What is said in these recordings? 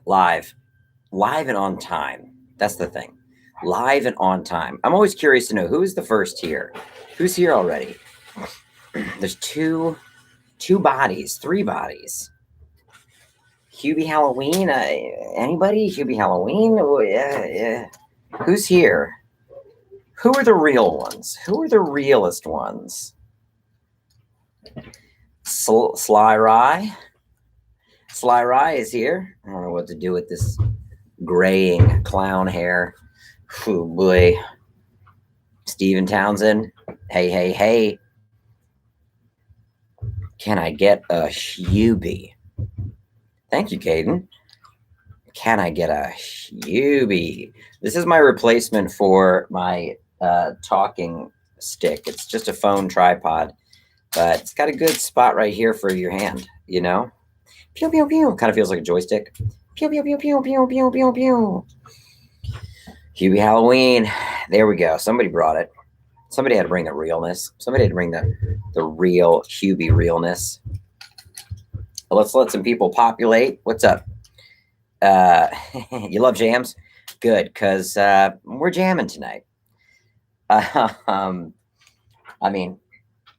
live, live and on time. That's the thing. Live and on time. I'm always curious to know who's the first here. Who's here already? There's two bodies, three bodies. Hubie Halloween. Anybody? Hubie Halloween. Oh, yeah. Who's here? Who are the real ones? Who are the realest ones? Sly Rye. Sly Rye is here. I don't know what to do with this graying clown hair. Oh boy. Steven Townsend. Hey, hey, hey. Can I get a Hubie? Thank you, Caden. Can I get a Hubie? This is my replacement for my talking stick. It's just a phone tripod, but it's got a good spot right here for your hand, you know? Pew, pew, pew. Kind of feels like a joystick. Pew, pew, pew, pew, pew, pew, pew, pew. Hubie Halloween. There we go. Somebody brought it. Somebody had to bring the realness. Somebody had to bring the real Hubie realness. Let's let some people populate. What's up? You love jams? Good, because we're jamming tonight. I mean,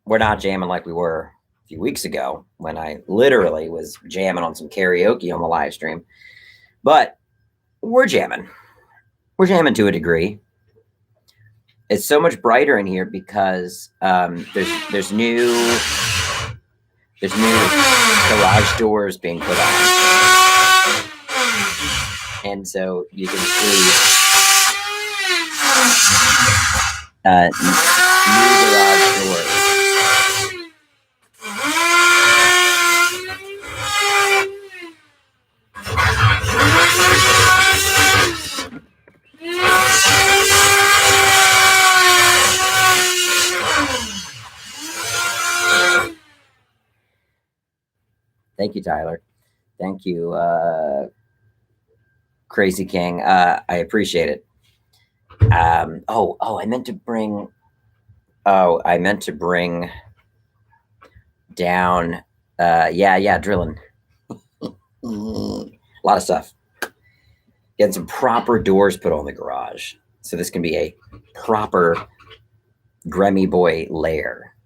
we're not jamming like we were a few weeks ago when I literally was jamming on some karaoke on the live stream. But we're jamming. We're jamming to a degree. It's so much brighter in here because there's new garage doors being put on, and so you can see new garage doors. Thank you, Tyler. Thank you, Crazy King. I appreciate it. I meant to bring. Oh, I meant to bring down. Drilling. A lot of stuff. Getting some proper doors put on the garage, so this can be a proper Gremmy Boy lair.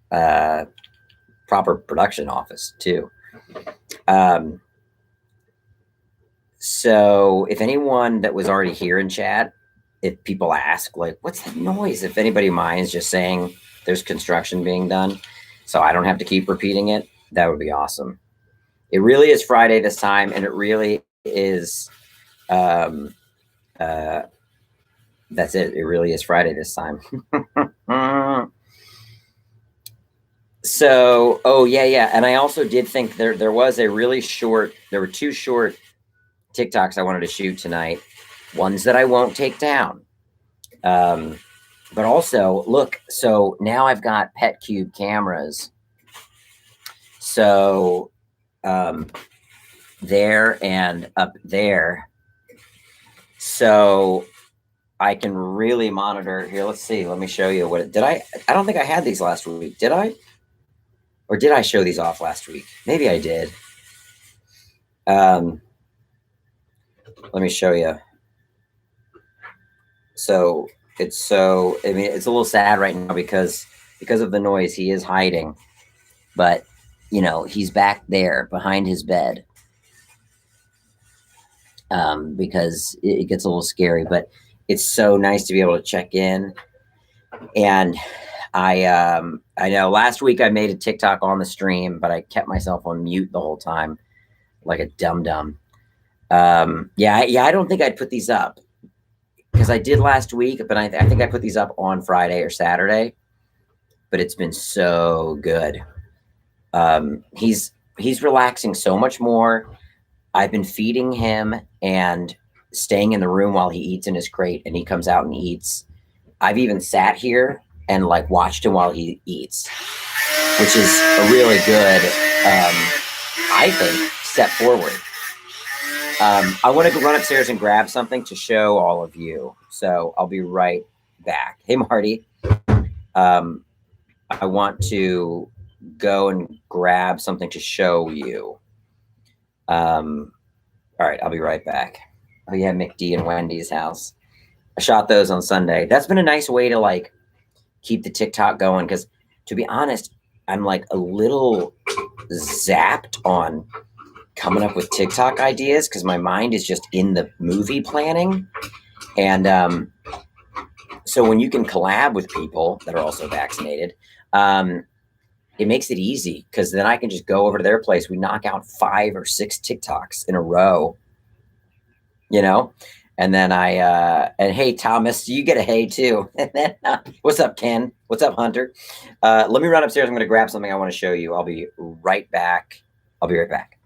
Proper production office too. So if anyone that was already here in chat, if people ask like, what's that noise? If anybody minds just saying there's construction being done, so I don't have to keep repeating it, that would be awesome. It really is Friday this time, and it really is, that's it. It really is Friday this time. So, and I also did think there was a really short. There were two short TikToks I wanted to shoot tonight. Ones that I won't take down. But also, look. So now I've got PetCube cameras. So, there and up there. So I can really monitor here. Let's see. Let me show you what did I don't think I had these last week. Did I? Or did I show these off last week? Maybe I did. Let me show you. So it's a little sad right now because of the noise. He is hiding, but he's back there behind his bed. Because it gets a little scary, but it's so nice to be able to check in. And I know last week I made a TikTok on the stream, but I kept myself on mute the whole time, like a dum-dum. I don't think I'd put these up because I did last week, but I think I put these up on Friday or Saturday. But it's been so good. He's relaxing so much more. I've been feeding him and staying in the room while he eats in his crate, and he comes out and eats. I've even sat here and watched him while he eats, which is a really good, I think, step forward. I want to go run upstairs and grab something to show all of you. So I'll be right back. Hey, Marty. I want to go and grab something to show you. All right, I'll be right back. Oh yeah, McD and Wendy's house. I shot those on Sunday. That's been a nice way to like keep the TikTok going because, to be honest, I'm like a little zapped on coming up with TikTok ideas because my mind is just in the movie planning. And so when you can collab with people that are also vaccinated, it makes it easy because then I can just go over to their place. We knock out 5 or 6 TikToks in a row, you know? And then and hey, Thomas, you get a hey too. And then, what's up, Ken? What's up, Hunter? Let me run upstairs. I'm going to grab something I want to show you. I'll be right back. I'll be right back.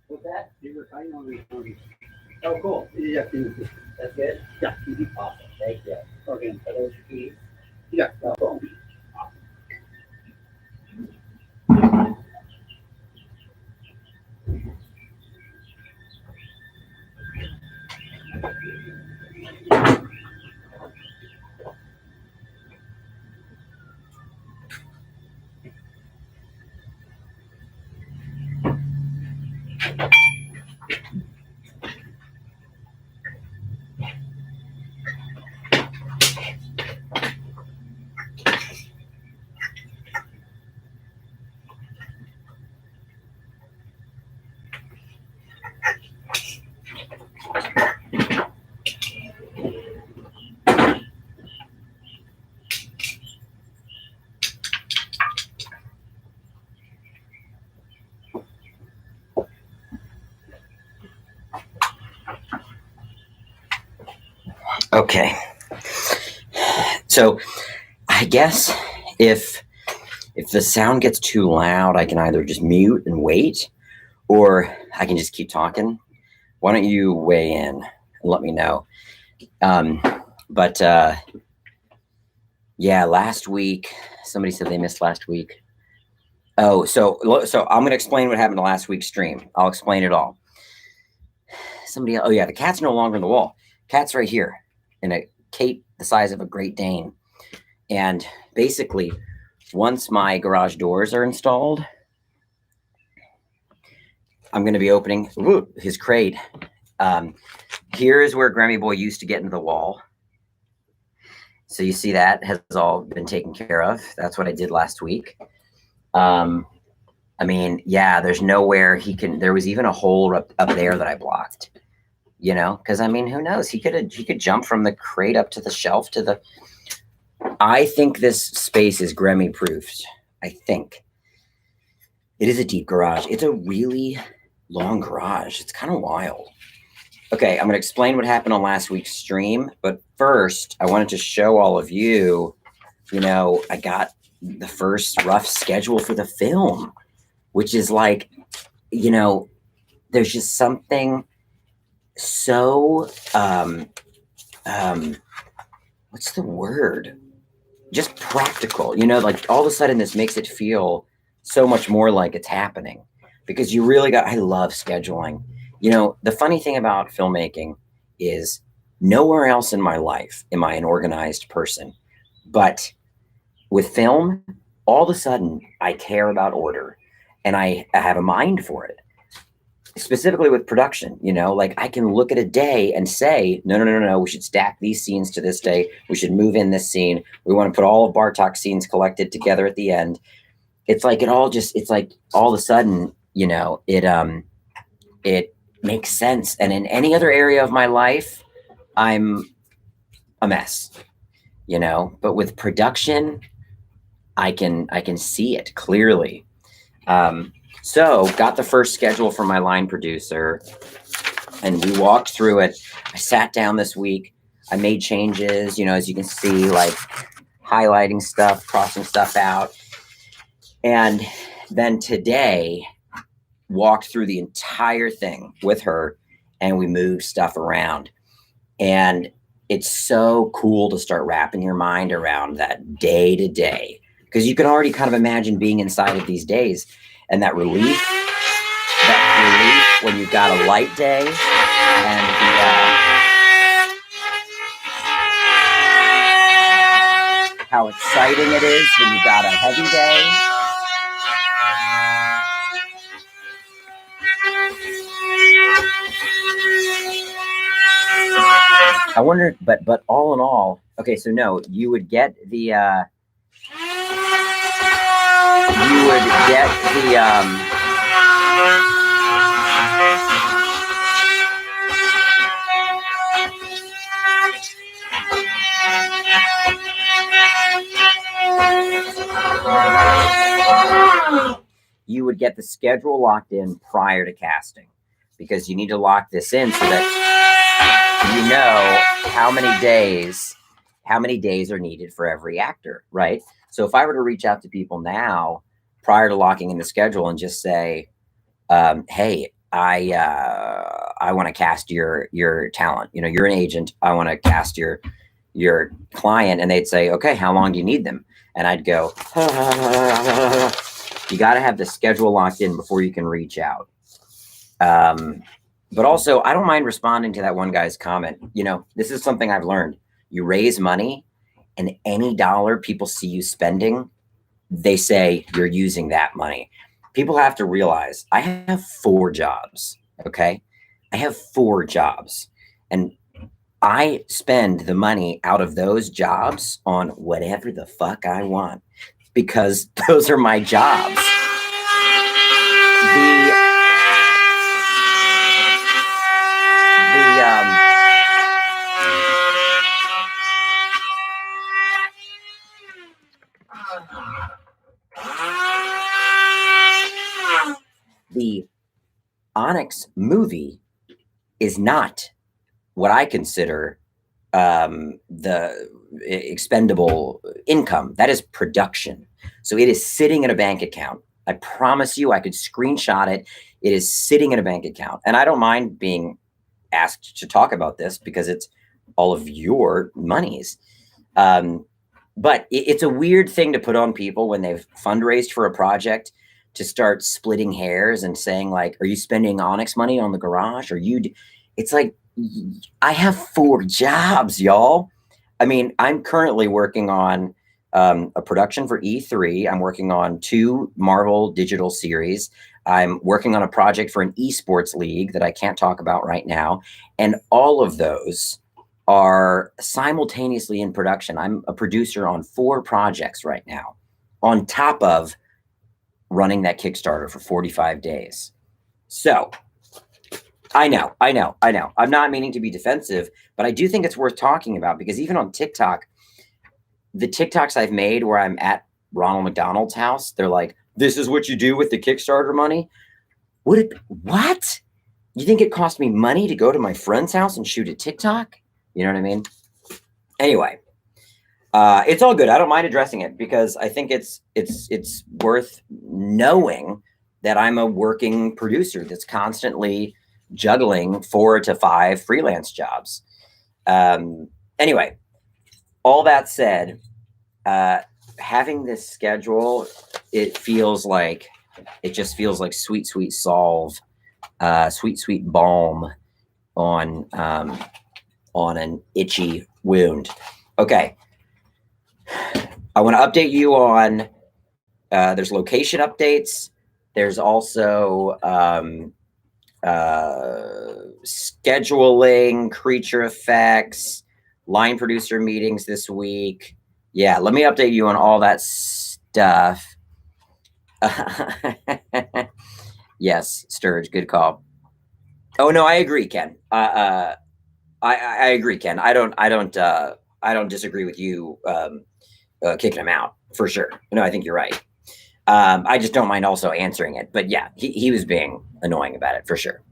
What's that? You were fine on recording. Oh, cool. Yeah, that's good. Yeah. Awesome. Thank you. Okay. Are those your keys? Yeah. No problem. Okay. So I guess if the sound gets too loud, I can either just mute and wait, or I can just keep talking. Why don't you weigh in and let me know? But yeah, last week somebody said they missed last week. Oh, so I'm gonna explain what happened to last week's stream. I'll explain it all. Somebody, oh yeah, the cat's no longer in the wall. Cat's right here in a cape the size of a Great Dane. And basically, once my garage doors are installed, I'm going to be opening his crate. Here is where Grammy Boy used to get into the wall. So you see that has all been taken care of. That's what I did last week. I mean, yeah, there's nowhere he can. There was even a hole up there that I blocked. You know, because I mean, who knows? He could jump from the crate up to the shelf to the. I think this space is Grammy proofed. I think it is a deep garage. It's a really long garage. It's kind of wild. Okay, I'm going to explain what happened on last week's stream, but first, I wanted to show all of you, you know, I got the first rough schedule for the film, which is like, you know, there's just something so, what's the word? Just practical, you know, like all of a sudden this makes it feel so much more like it's happening because you really I love scheduling. You know, the funny thing about filmmaking is nowhere else in my life am I an organized person, but with film, all of a sudden I care about order and I have a mind for it. Specifically with production, you know, like I can look at a day and say, no, we should stack these scenes to this day. We should move in this scene. We want to put all of Bartok's scenes collected together at the end. It's like it's like all of a sudden, you know, it makes sense. And in any other area of my life, I'm a mess, you know, but with production, I can see it clearly. So got the first schedule from my line producer and we walked through it. I sat down this week. I made changes, you know, as you can see, like highlighting stuff, crossing stuff out. And then today walked through the entire thing with her and we moved stuff around. And it's so cool to start wrapping your mind around that day to day because you can already kind of imagine being inside of these days. And that relief when you've got a light day and how exciting it is when you got a heavy day. I wonder, but all in all, okay, so no, you would get the you would get the schedule locked in prior to casting, because you need to lock this in so that you know how many days are needed for every actor, right? So if I were to reach out to people now prior to locking in the schedule and just say, hey, I want to cast your talent, you know, you're an agent, I want to cast your client, and they'd say, okay, how long do you need them? And I'd go, you got to have the schedule locked in before you can reach out. But also, I don't mind responding to that one guy's comment. You know, this is something I've learned. You raise money, and any dollar people see you spending, they say you're using that money. People have to realize I have 4 jobs. Okay. I have 4 jobs, and I spend the money out of those jobs on whatever the fuck I want, because those are my jobs. The Onyx movie is not what I consider the expendable income. That is production. So it is sitting in a bank account. I promise you, I could screenshot it. It is sitting in a bank account. And I don't mind being asked to talk about this because it's all of your monies. But it's a weird thing to put on people when they've fundraised for a project, to start splitting hairs and saying, like, are you spending Onyx money on the garage? Or it's like, I have 4 jobs, y'all. I mean, I'm currently working on a production for E3. I'm working on 2 Marvel digital series. I'm working on a project for an esports league that I can't talk about right now. And all of those are simultaneously in production. I'm a producer on 4 projects right now, on top of running that Kickstarter for 45 days. So I know. I'm not meaning to be defensive, but I do think it's worth talking about, because even on TikTok, the TikToks I've made where I'm at Ronald McDonald's house, they're like, this is what you do with the Kickstarter money? What? You think it cost me money to go to my friend's house and shoot a TikTok? You know what I mean? Anyway, it's all good. I don't mind addressing it, because I think it's worth knowing that I'm a working producer that's constantly juggling 4 to 5 freelance jobs. Anyway, all that said, having this schedule, it just feels like sweet, sweet salve, sweet, sweet balm on an itchy wound. Okay. I want to update you on, there's location updates. There's also scheduling, creature effects, line producer meetings this week. Yeah, let me update you on all that stuff. Yes, Sturge, good call. Oh no, I agree, Ken. I agree, Ken. I don't disagree with you kicking him out, for sure. No, I think you're right. I just don't mind also answering it. But yeah, he was being annoying about it, for sure.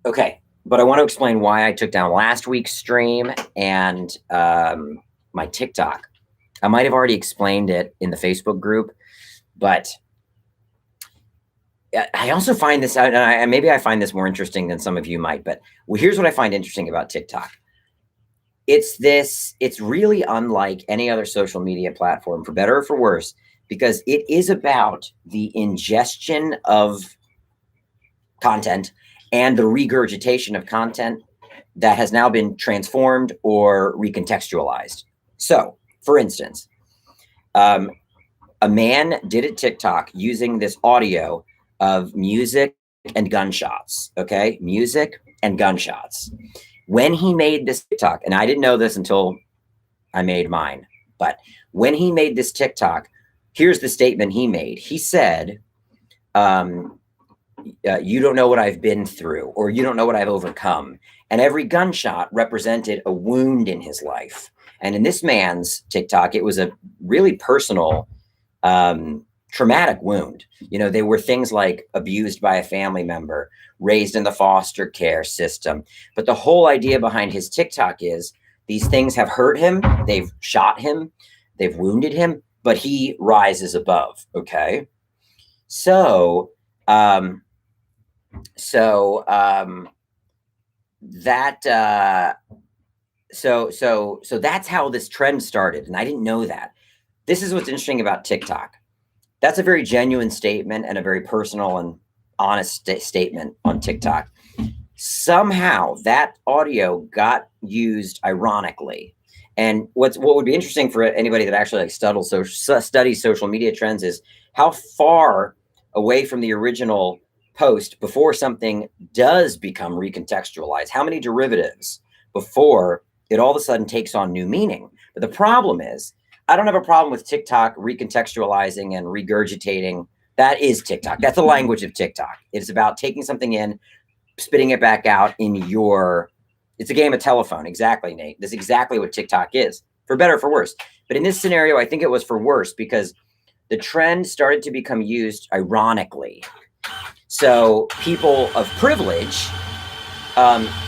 Okay, but I want to explain why I took down last week's stream and my TikTok. I might have already explained it in the Facebook group, but I also find this out, and maybe I find this more interesting than some of you might, but here's what I find interesting about TikTok. It's really unlike any other social media platform, for better or for worse, because it is about the ingestion of content and the regurgitation of content that has now been transformed or recontextualized. So, for instance, um, a man did a TikTok using this audio of music and gunshots. Okay, music and gunshots. When he made this TikTok, and I didn't know this until I made mine, but when he made this TikTok, here's the statement he made. He said, you don't know what I've been through, or you don't know what I've overcome. And every gunshot represented a wound in his life. And in this man's TikTok, it was a really personal, traumatic wound. You know, they were things like abused by a family member, raised in the foster care system. But the whole idea behind his TikTok is these things have hurt him, they've shot him, they've wounded him, but he rises above. Okay. So, um, so that so that's how this trend started, and I didn't know that. This is what's interesting about TikTok. That's a very genuine statement and a very personal and honest statement on TikTok. Somehow that audio got used ironically. And what would be interesting for anybody that actually like studies social media trends is how far away from the original post before something does become recontextualized, how many derivatives before it all of a sudden takes on new meaning. But the problem is, I don't have a problem with TikTok recontextualizing and regurgitating. That is TikTok. That's the language of TikTok. It's about taking something in, spitting it back out in your, it's a game of telephone. Exactly, Nate. That's exactly what TikTok is, for better or for worse. But in this scenario, I think it was for worse because the trend started to become used ironically. So people of privilege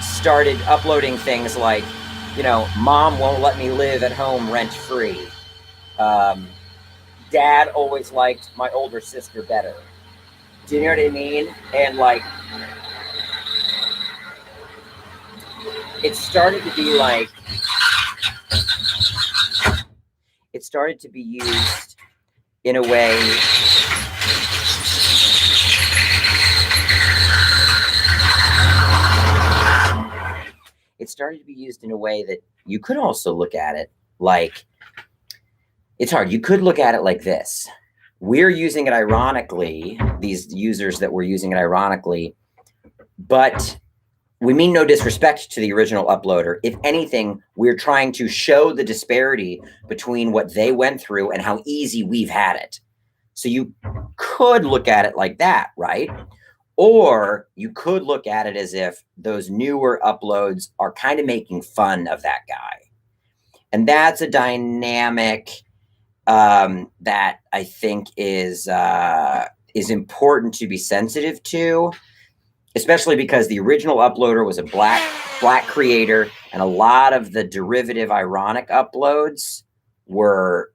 started uploading things like, you know, mom won't let me live at home rent-free. Dad always liked my older sister better. Do you know what I mean? And like, it started to be like, it started to be used in a way that you could also look at it like, it's hard. You could look at it like this. We're using it ironically, these users that were using it ironically, but we mean no disrespect to the original uploader. If anything, we're trying to show the disparity between what they went through and how easy we've had it. So you could look at it like that, right? Or you could look at it as if those newer uploads are kind of making fun of that guy. And that's a dynamic that I think is important to be sensitive to, especially because the original uploader was a black creator, and a lot of the derivative ironic uploads were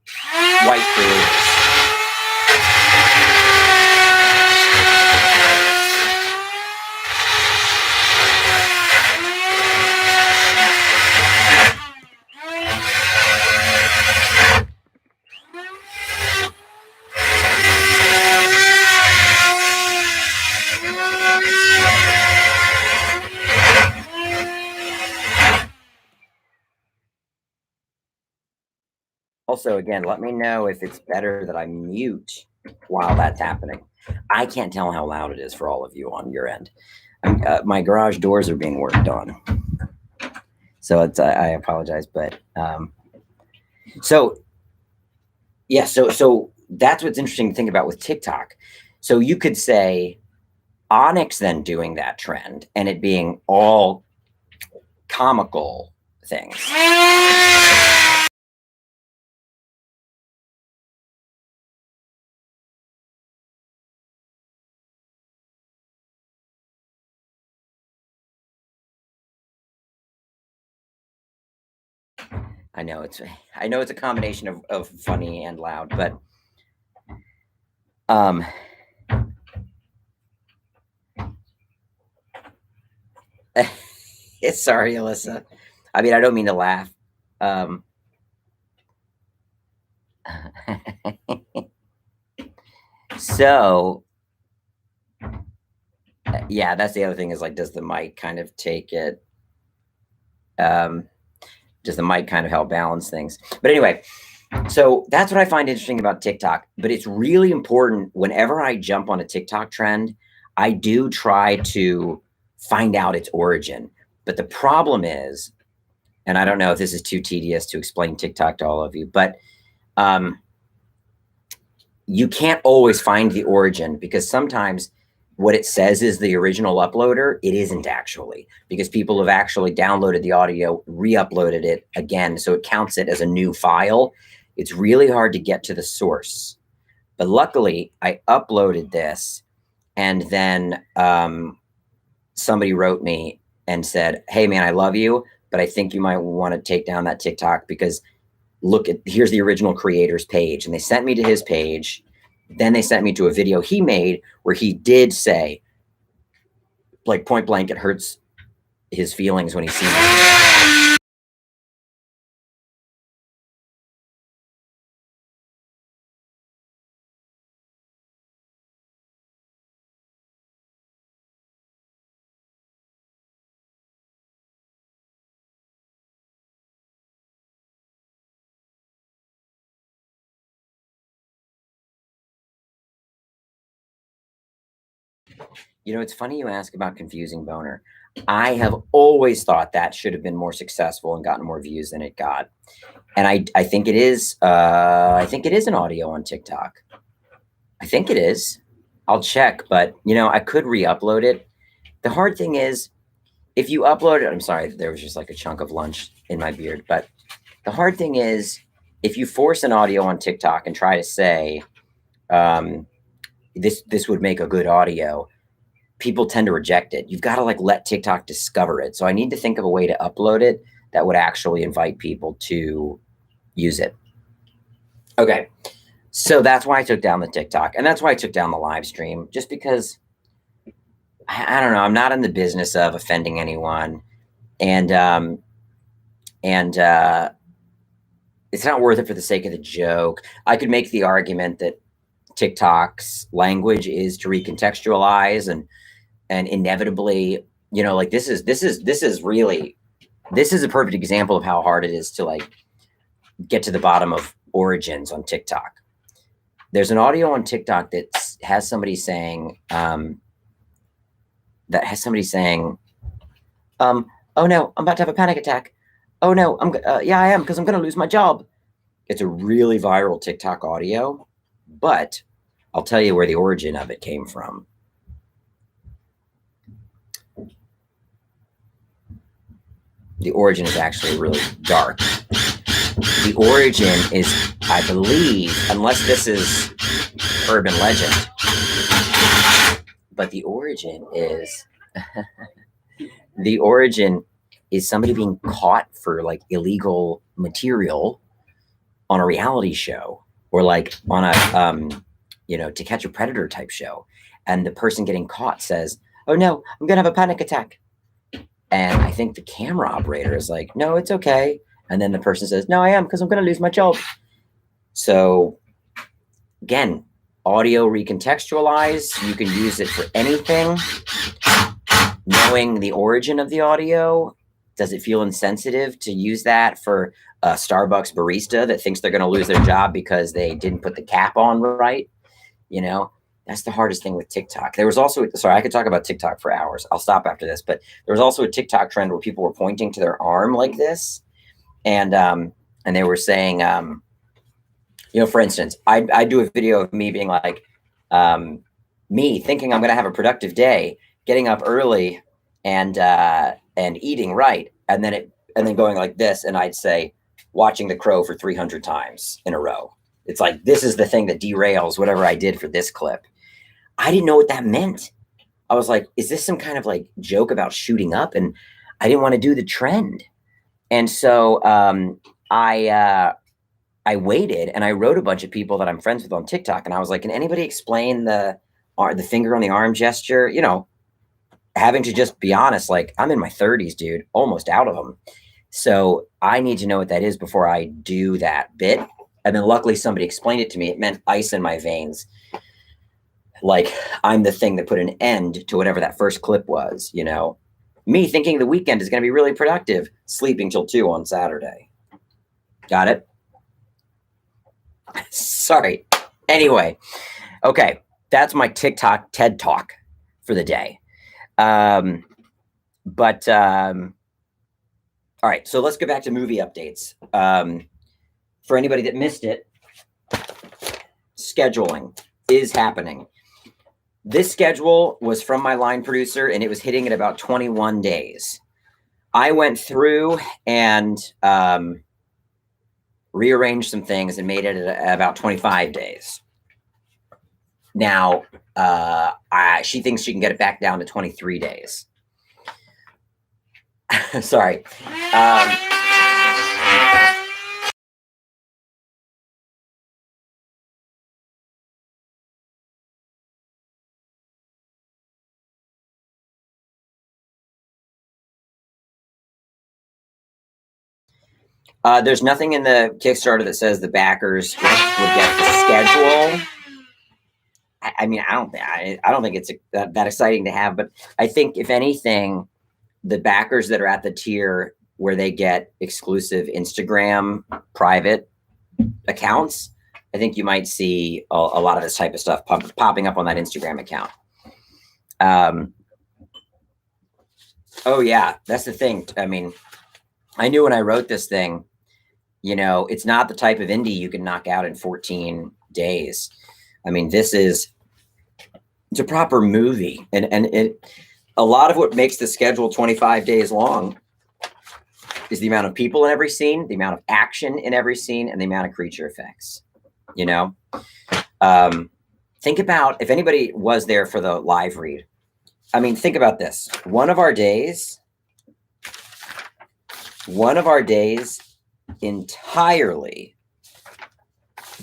white creators. Also, again, let me know if it's better that I mute while that's happening. I can't tell how loud it is for all of you on your end. My garage doors are being worked on, so it's I apologize, but so yeah, so that's what's interesting to think about with TikTok. So you could say Onyx then doing that trend and it being all comical things. I know it's a combination of funny and loud, but it's sorry, Alyssa. I mean, I don't mean to laugh. So yeah, that's the other thing is like, does the mic kind of take it? does the mic kind of help balance things? But anyway, so that's what I find interesting about TikTok. But it's really important whenever I jump on a TikTok trend, I do try to find out its origin. But the problem is, and I don't know if this is too tedious to explain TikTok to all of you, but you can't always find the origin, because sometimes what it says is the original uploader. It isn't actually, because people have actually downloaded the audio, re-uploaded it again. So it counts it as a new file. It's really hard to get to the source. But luckily I uploaded this, and then somebody wrote me and said, hey man, I love you, but I think you might want to take down that TikTok, because here's the original creator's page. And they sent me to his page. Then they sent me to a video he made where he did say, like point blank, it hurts his feelings when he sees it. You know, it's funny you ask about confusing boner. I have always thought that should have been more successful and gotten more views than it got. And I think it is. I think it is an audio on TikTok. I think it is. I'll check, but you know, I could re-upload it. The hard thing is, if you upload it, I'm sorry, there was just like a chunk of lunch in my beard. But the hard thing is, if you force an audio on TikTok and try to say, this would make a good audio, people tend to reject it. You've got to like let TikTok discover it. So I need to think of a way to upload it that would actually invite people to use it. Okay. So that's why I took down the TikTok, and that's why I took down the live stream, just because I don't know, I'm not in the business of offending anyone. And it's not worth it for the sake of the joke. I could make the argument that TikTok's language is to recontextualize, and inevitably, you know, like this is a perfect example of how hard it is to like get to the bottom of origins on TikTok. There's an audio on TikTok that has somebody saying, oh no, I'm about to have a panic attack. Oh no, yeah, I am, because I'm going to lose my job. It's a really viral TikTok audio, but I'll tell you where the origin of it came from. The origin is actually really dark. The origin is, I believe, unless this is urban legend, but the origin is somebody being caught for like illegal material on a reality show, or like on a To Catch a Predator type show, and the person getting caught says, oh no, I'm gonna have a panic attack. And I think the camera operator is like, no, it's okay. And then the person says, no, I am, because I'm going to lose my job. So again, audio recontextualize, you can use it for anything. Knowing the origin of the audio, does it feel insensitive to use that for a Starbucks barista that thinks they're going to lose their job because they didn't put the cap on right? You know, that's the hardest thing with TikTok. There was also, sorry, I could talk about TikTok for hours. I'll stop after this, but there was also a TikTok trend where people were pointing to their arm like this. And they were saying, for instance, I do a video of me being like, me thinking I'm going to have a productive day, getting up early and eating right. And then going like this. And I'd say, watching The Crow for 300 times in a row. It's like, this is the thing that derails whatever I did for this clip. I didn't know what that meant. I was like, is this some kind of like joke about shooting up? And I didn't want to do the trend. And so I waited, and I wrote a bunch of people that I'm friends with on TikTok. And I was like, can anybody explain the finger on the arm gesture? Having to just be honest, like, I'm in my 30s, dude, almost out of them. So I need to know what that is before I do that bit. And then luckily somebody explained it to me. It meant ice in my veins. Like, I'm the thing that put an end to whatever that first clip was, Me thinking the weekend is going to be really productive, sleeping till 2 on Saturday. Got it? Sorry. Anyway, okay, that's my TikTok TED Talk for the day. All right, so let's go back to movie updates. For anybody that missed it, scheduling is happening. This schedule was from my line producer, and it was hitting at about 21 days. I went through and rearranged some things and made it at about 25 days. Now, she thinks she can get it back down to 23 days. Sorry. There's nothing in the Kickstarter that says the backers would get the schedule. I mean, I don't think it's that exciting to have, but I think if anything, the backers that are at the tier where they get exclusive Instagram private accounts, I think you might see a lot of this type of stuff popping up on that Instagram account. Oh yeah, that's the thing. I mean, I knew when I wrote this thing, you know, it's not the type of indie you can knock out in 14 days. I mean, it's a proper movie, and a lot of what makes the schedule 25 days long is the amount of people in every scene, the amount of action in every scene, and the amount of creature effects. You know, think about if anybody was there for the live read. I mean, think about this. One of our days entirely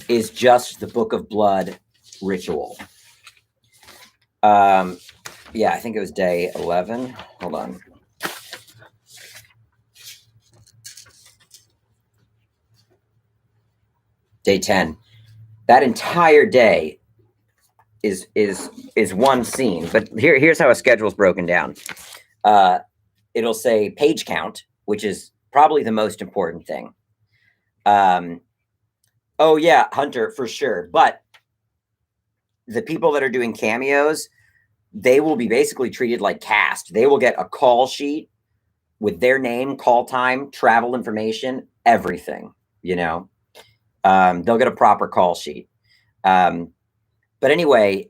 is just the Book of Blood ritual. Yeah, I think it was day 11. Hold on. Day 10. That entire day is one scene. But here's how a schedule is broken down. It'll say page count, which is probably the most important thing. Oh yeah, Hunter, for sure. But the people that are doing cameos, they will be basically treated like cast. They will get a call sheet with their name, call time, travel information, everything, you know. They'll get a proper call sheet. But anyway,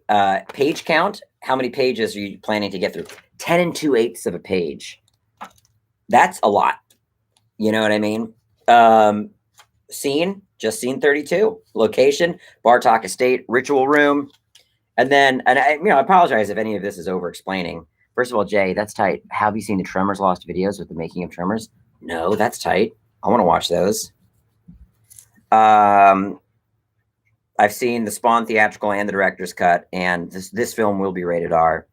page count, how many pages are you planning to get through? 10 2/8 of a page. That's a lot. You know what I mean? Scene, just scene 32. Location, Bartok Estate, Ritual Room. And then, I apologize if any of this is over explaining. First of all, Jay, that's tight. Have you seen the Tremors Lost videos with the making of Tremors? No, that's tight. I want to watch those. I've seen the Spawn theatrical and the director's cut, and this film will be rated R.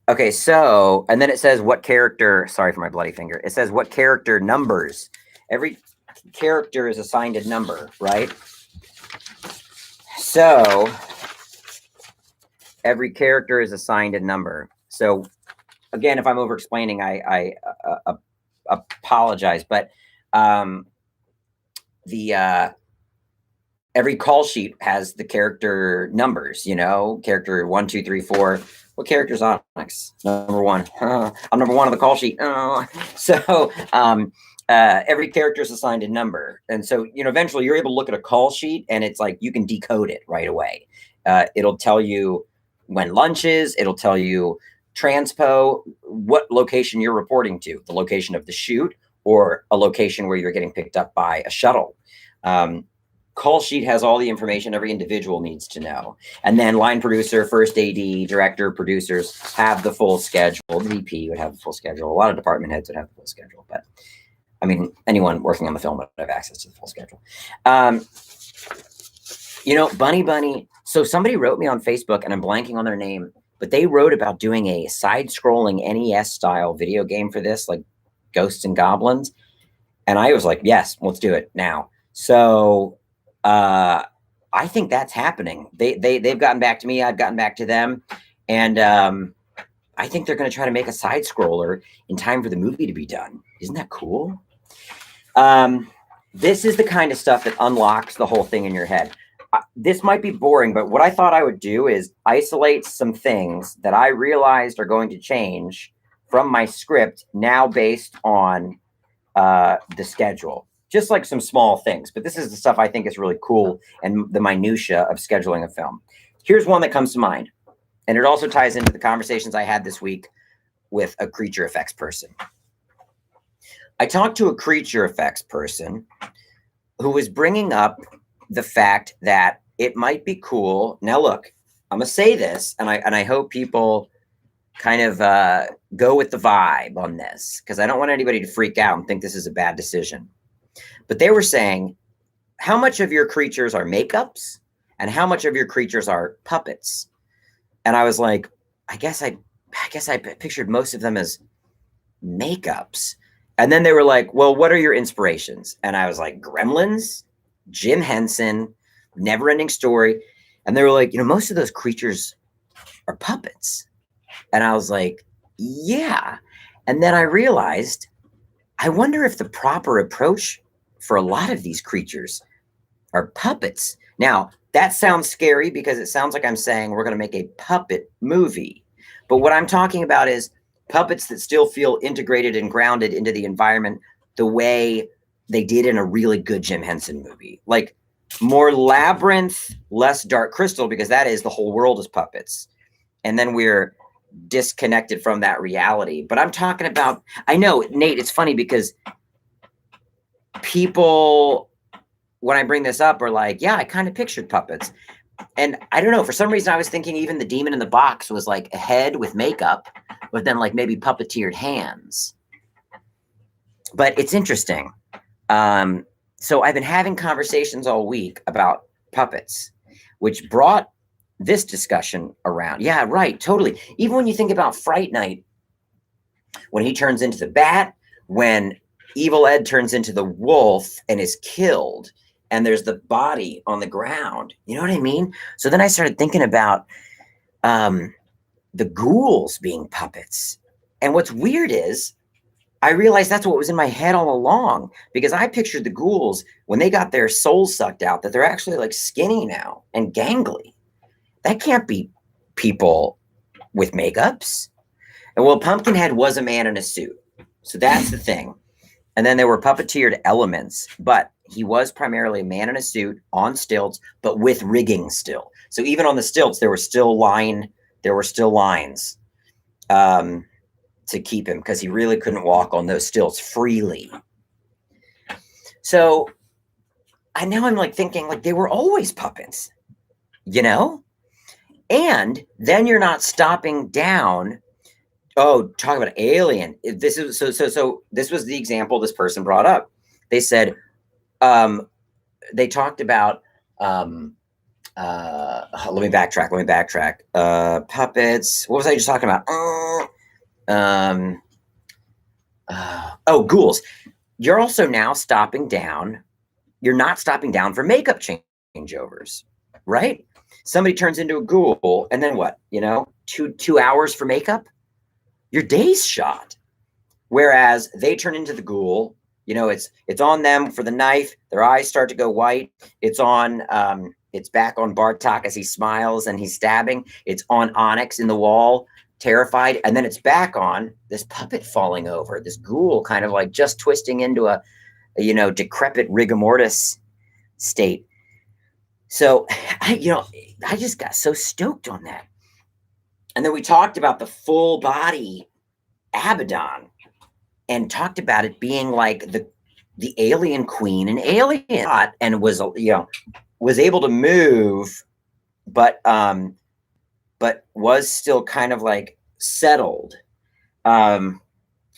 Okay, so, and then it says what character, sorry for my bloody finger. It says what character numbers. Every character is assigned a number, right? So every character is assigned a number. So again, if I'm over explaining, I apologize, but every call sheet has the character numbers, you know, character 1, 2, 3, 4. What character's Onyx? Number 1. I'm number 1 on the call sheet. So every character is assigned a number. And so, you know, eventually you're able to look at a call sheet and it's like you can decode it right away. It'll tell you when lunch is, it'll tell you transpo, what location you're reporting to, the location of the shoot or a location where you're getting picked up by a shuttle. Call sheet has all the information every individual needs to know. And then line producer, first AD, director, producers have the full schedule. The VP would have the full schedule. A lot of department heads would have the full schedule. But I mean, anyone working on the film would have access to the full schedule. You know, Bunny. So somebody wrote me on Facebook, and I'm blanking on their name, but they wrote about doing a side-scrolling NES style video game for this, like Ghosts and Goblins. And I was like, yes, let's do it now. So I think that's happening. They've gotten back to me. I've gotten back to them. And I think they're going to try to make a side scroller in time for the movie to be done. Isn't that cool? This is the kind of stuff that unlocks the whole thing in your head. This might be boring, but what I thought I would do is isolate some things that I realized are going to change from my script now based on the schedule. Just like some small things, but this is the stuff I think is really cool and the minutia of scheduling a film. Here's one that comes to mind, and it also ties into the conversations I had this week with a creature effects person. I talked to a creature effects person who was bringing up the fact that it might be cool. Now, look, I'm gonna say this, and I hope people kind of go with the vibe on this, because I don't want anybody to freak out and think this is a bad decision. But they were saying, how much of your creatures are makeups, and how much of your creatures are puppets? And I was like, I guess I pictured most of them as makeups. And then they were like, well, what are your inspirations? And I was like, Gremlins, Jim Henson, Neverending Story. And they were like, most of those creatures are puppets. And I was like, yeah. And then I realized, I wonder if the proper approach for a lot of these creatures are puppets. Now, that sounds scary because it sounds like I'm saying we're going to make a puppet movie. But what I'm talking about is puppets that still feel integrated and grounded into the environment the way they did in a really good Jim Henson movie. Like more Labyrinth, less Dark Crystal, because that is the whole world is puppets. And then we're disconnected from that reality. But I'm talking about, I know, Nate, it's funny because people, when I bring this up, are like, yeah, I kind of pictured puppets. And I don't know, for some reason I was thinking even the demon in the box was like a head with makeup, but then like maybe puppeteered hands. But it's interesting. So I've been having conversations all week about puppets, which brought this discussion around. Yeah, right, totally. Even when you think about Fright Night, when he turns into the bat, when Evil Ed turns into the wolf and is killed, and there's the body on the ground. You know what I mean? So then I started thinking about the ghouls being puppets. And what's weird is I realized that's what was in my head all along, because I pictured the ghouls when they got their souls sucked out, that they're actually like skinny now and gangly. That can't be people with makeups. And well, Pumpkinhead was a man in a suit. So that's the thing. And then there were puppeteered elements, but he was primarily a man in a suit on stilts, but with rigging still. So even on the stilts, there were still lines to keep him, because he really couldn't walk on those stilts freely. So now I'm like thinking like they were always puppets, And then you're not stopping down. Oh, talk about Alien. This is so this was the example this person brought up. They said, they talked about, let me backtrack. Puppets. What was I just talking about? Ghouls. You're also now stopping down. You're not stopping down for makeup changeovers, right? Somebody turns into a ghoul, and then what? 2 hours for makeup? Your day's shot. Whereas they turn into the ghoul, it's on them for the knife. Their eyes start to go white. It's back on Bartok as he smiles and he's stabbing. It's on Onyx in the wall, terrified. And then it's back on this puppet falling over, this ghoul kind of like just twisting into a decrepit rigor mortis state. So, I just got so stoked on that. And then we talked about the full body Abaddon and talked about it being like the alien queen and Alien, and was able to move, but was still kind of like settled.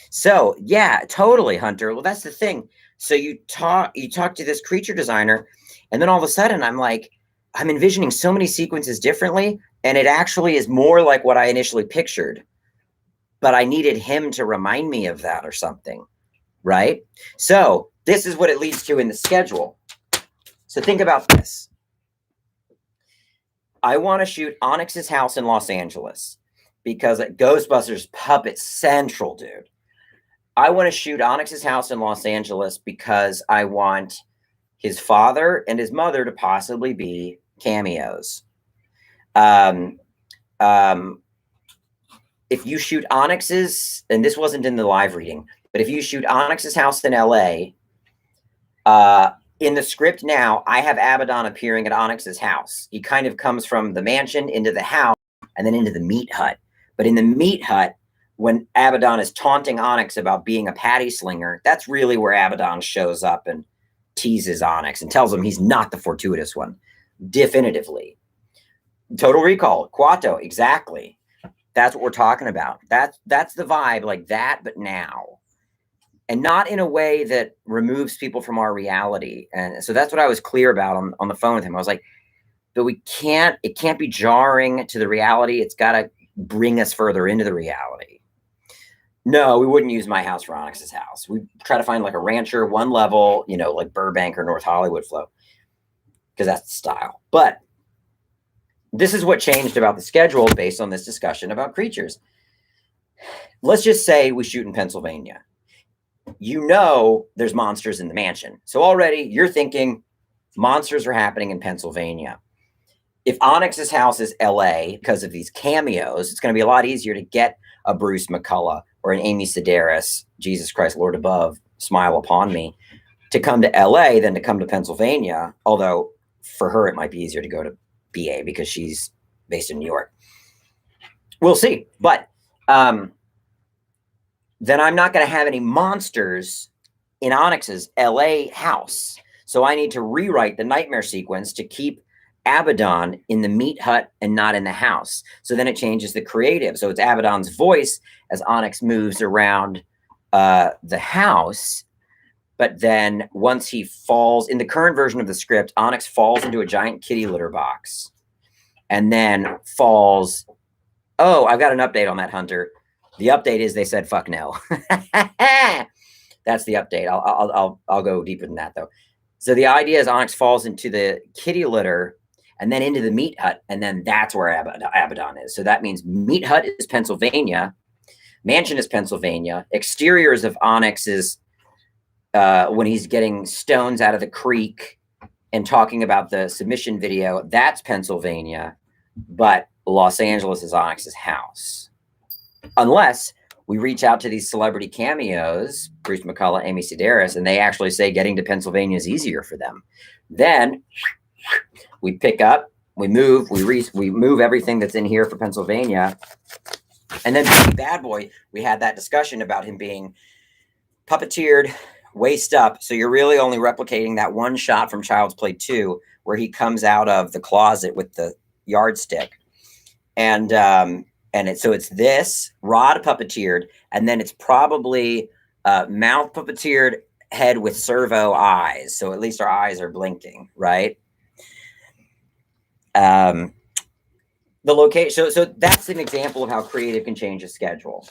So yeah, totally, Hunter. Well, that's the thing. So you talk to this creature designer, and then all of a sudden I'm envisioning so many sequences differently, and it actually is more like what I initially pictured. But I needed him to remind me of that or something, right? So this is what it leads to in the schedule. So think about this. I want to shoot Onyx's house in Los Angeles. because Ghostbusters Puppet Central, dude. I want to shoot Onyx's house in Los Angeles because I want his father and his mother to possibly be cameos. Um, if you shoot Onyx's, and this wasn't in the live reading, but if you shoot Onyx's house in LA, in the script now, I have Abaddon appearing at Onyx's house. He kind of comes from the mansion into the house and then into the meat hut. But in the meat hut, when Abaddon is taunting Onyx about being a patty slinger, that's really where Abaddon shows up and teases Onyx and tells him he's not the fortuitous one, definitively. Total Recall, Quato, exactly. That's what we're talking about. That's the vibe, like that, but now. And not in a way that removes people from our reality. And so that's what I was clear about on the phone with him. I was like, but it can't be jarring to the reality. It's got to bring us further into the reality. No, we wouldn't use my house for Onyx's house. We try to find like a rancher, one level, like Burbank or North Hollywood flow, because that's the style. But this is what changed about the schedule based on this discussion about creatures. Let's just say we shoot in Pennsylvania. There's monsters in the mansion. So already you're thinking monsters are happening in Pennsylvania. If Onyx's house is LA because of these cameos, it's going to be a lot easier to get a Bruce McCullough or an Amy Sedaris, Jesus Christ, Lord above, smile upon me, to come to LA than to come to Pennsylvania. Although for her, it might be easier to go to BA because she's based in New York. We'll see. But then I'm not going to have any monsters in Onyx's LA house. So I need to rewrite the nightmare sequence to keep Abaddon in the meat hut and not in the house. So then it changes the creative. So it's Abaddon's voice as Onyx moves around the house. But then once he falls, in the current version of the script, Onyx falls into a giant kitty litter box and then falls. Oh, I've got an update on that, Hunter. The update is they said, fuck no. That's the update. I'll go deeper than that, though. So the idea is Onyx falls into the kitty litter and then into the meat hut. And then that's where Abaddon is. So that means meat hut is Pennsylvania. Mansion is Pennsylvania. Exteriors of Onyx is when he's getting stones out of the creek and talking about the submission video. That's Pennsylvania. But Los Angeles is Onyx's house. Unless we reach out to these celebrity cameos, Bruce McCullough, Amy Sedaris, and they actually say getting to Pennsylvania is easier for them. Then we pick up, we move, we move everything that's in here for Pennsylvania. And then Bad Boy, we had that discussion about him being puppeteered, waist up. So you're really only replicating that one shot from Child's Play 2 where he comes out of the closet with the yardstick. So it's this Rod puppeteered, and then it's probably mouth puppeteered, head with servo eyes. So at least our eyes are blinking, right? The location. So that's an example of how creative can change a schedule.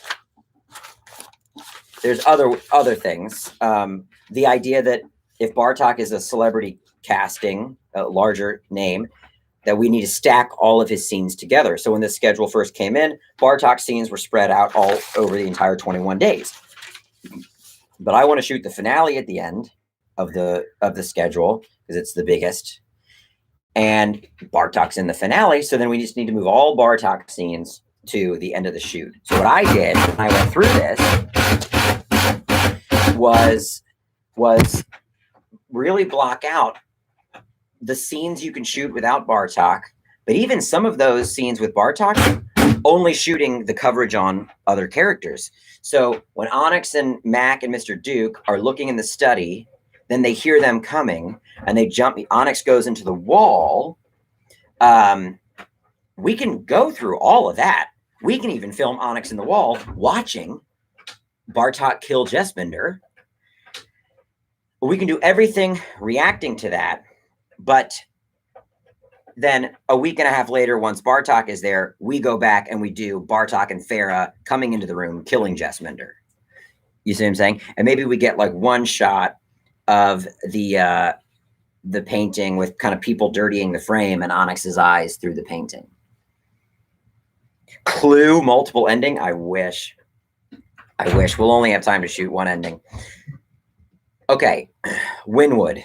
There's other things. The idea that if Bartok is a celebrity casting, a larger name, that we need to stack all of his scenes together. So when this schedule first came in, Bartok's scenes were spread out all over the entire 21 days. But I want to shoot the finale at the end of the schedule because it's the biggest. And Bartok's in the finale, so then we just need to move all Bartok scenes to the end of the shoot. So what I did when I went through this was really block out the scenes you can shoot without Bartok, but even some of those scenes with Bartok, only shooting the coverage on other characters. So when Onyx and Mac and Mr. Duke are looking in the study, then they hear them coming and they jump. Onyx goes into the wall. We can go through all of that. We can even film Onyx in the wall watching Bartok kill Jessminder. We can do everything reacting to that. But then a week and a half later, once Bartok is there, we go back and we do Bartok and Farah coming into the room, killing Jessminder. You see what I'm saying? And maybe we get like one shot of the painting with kind of people dirtying the frame and Onyx's eyes through the painting. Clue, multiple ending. I wish. We'll only have time to shoot one ending. Okay. Wynwood,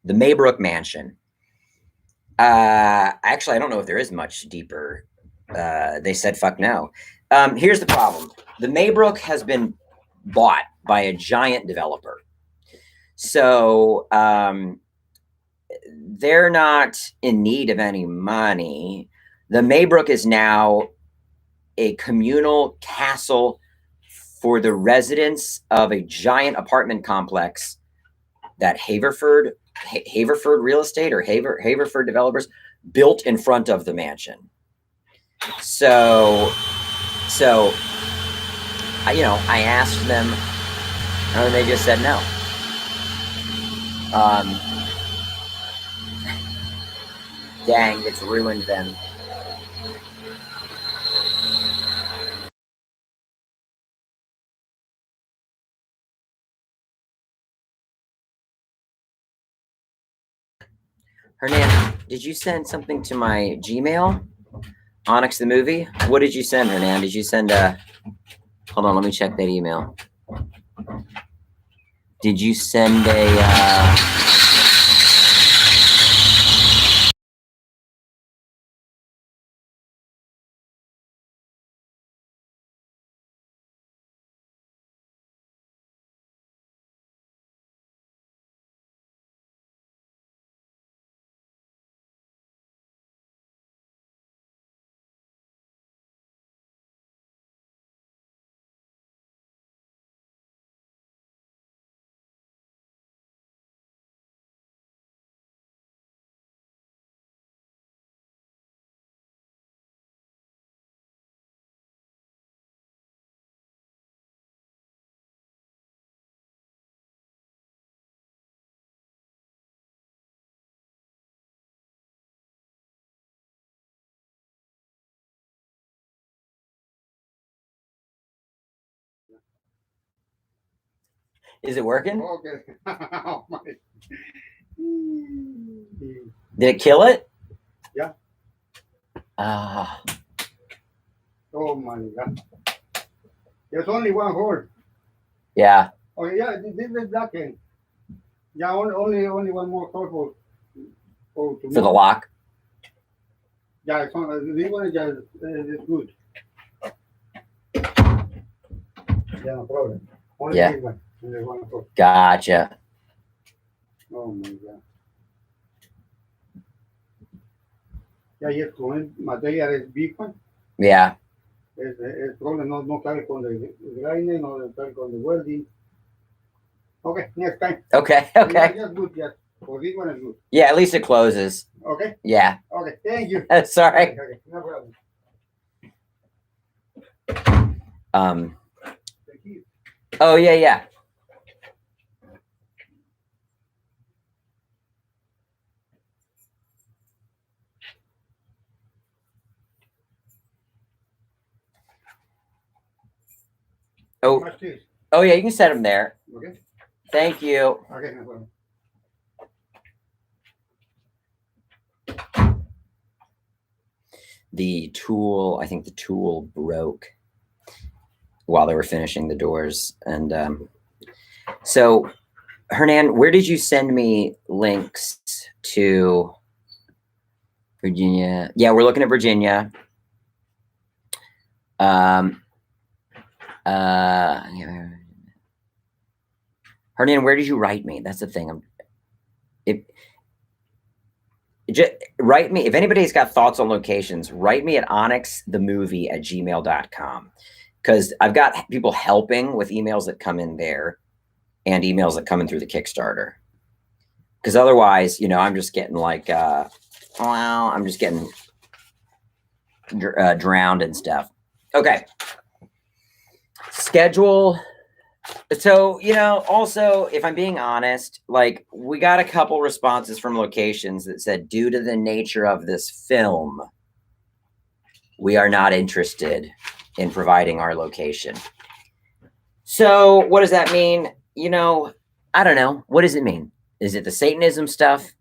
the Maybrook Mansion. Actually, I don't know if there is much deeper. They said fuck no. Here's the problem. The Maybrook has been bought by a giant developer. So they're not in need of any money. The Maybrook is now a communal castle for the residents of a giant apartment complex that Haverford Real Estate or Haverford Developers built in front of the mansion. So I asked them, and they just said no. Dang, it's ruined then. Hernan, did you send something to my Gmail? Onyx the movie? What did you send, Hernan? Did you send hold on, let me check that email. Did you send a is it working? Okay. Oh, my. Did it kill it? Yeah. Oh my God. There's only one hole. Yeah. Oh yeah, this is black end. Yeah, only one more hole for For the lock. Yeah, it's on, this one is just it's good. Yeah, no problem. Only Yeah. this one. Only one hole. Gotcha. Oh my God. Ya, y con el material es big one. Yeah. El problema no cabe con el grinding, no cabe con el welding. Okay, next time. Okay. Yeah, just good, yes. For this one is good. Yeah, at least it closes. Okay. Yeah. Okay, thank you. Sorry. Okay, no problem. Thank you. Oh yeah. Oh. Oh yeah, you can set them there. Okay. Thank you. Okay, no problem. I think the tool broke while they were finishing the doors. And so, Hernan, where did you send me links to Virginia? Yeah, we're looking at Virginia. Hernan, where did you write me? That's the thing. Just write me if anybody's got thoughts on locations. Write me at onyxthemovie@gmail.com because I've got people helping with emails that come in there and emails that come in through the Kickstarter. Because otherwise, I'm just getting like, I'm just getting drowned and stuff. Okay. Schedule. So, also, if I'm being honest, like we got a couple responses from locations that said, due to the nature of this film, we are not interested in providing our location. So what does that mean? I don't know. What does it mean? Is it the Satanism stuff?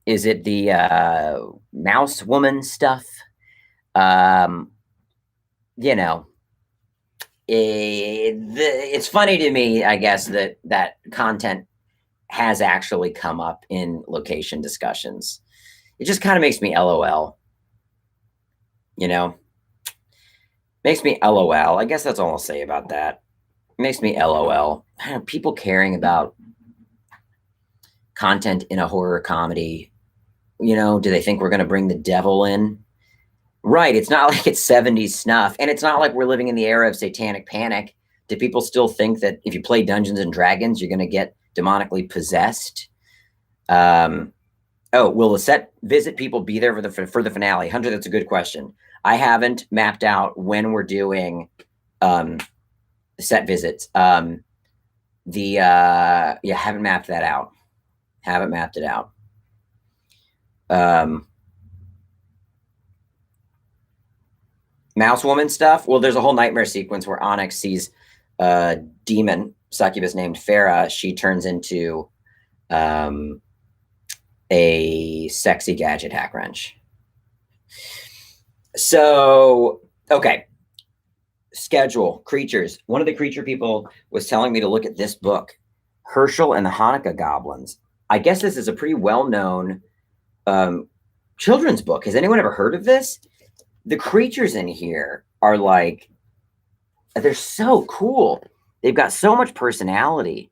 Is it the mouse woman stuff? you know, it's funny to me, I guess, that content has actually come up in location discussions. It just kind of makes me LOL, you know, makes me LOL. I guess that's all I'll say about that. It makes me LOL. People caring about content in a horror comedy. You know, do they think we're going to bring the devil in? Right. It's not like it's 70s snuff. And it's not like we're living in the era of satanic panic. Do people still think that if you play Dungeons and Dragons, you're going to get demonically possessed? Oh, will the set visit people be there for the finale? Hunter, that's a good question. I haven't mapped out when we're doing set visits. Haven't mapped that out. Haven't mapped it out. Mouse woman stuff. Well, there's a whole nightmare sequence where Onyx sees a demon succubus named Farah. She turns into a sexy gadget hack wrench. So, okay. Schedule, creatures. One of the creature people was telling me to look at this book, Herschel and the Hanukkah Goblins. I guess this is a pretty well-known children's book. Has anyone ever heard of this? The creatures in here are like, they're so cool. They've got so much personality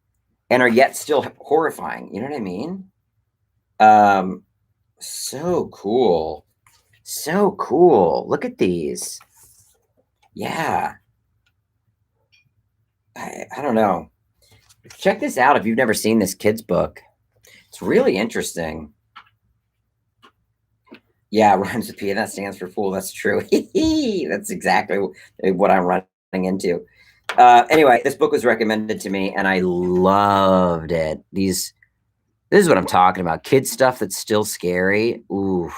and are yet still horrifying. You know what I mean? So cool. So cool. Look at these. Yeah. I don't know. Check this out if you've never seen this kid's book. It's really interesting. Yeah, rhymes with P, and that stands for fool. That's true. That's exactly what I'm running into. Anyway, this book was recommended to me, and I loved it. This is what I'm talking about. Kid stuff that's still scary. Ooh,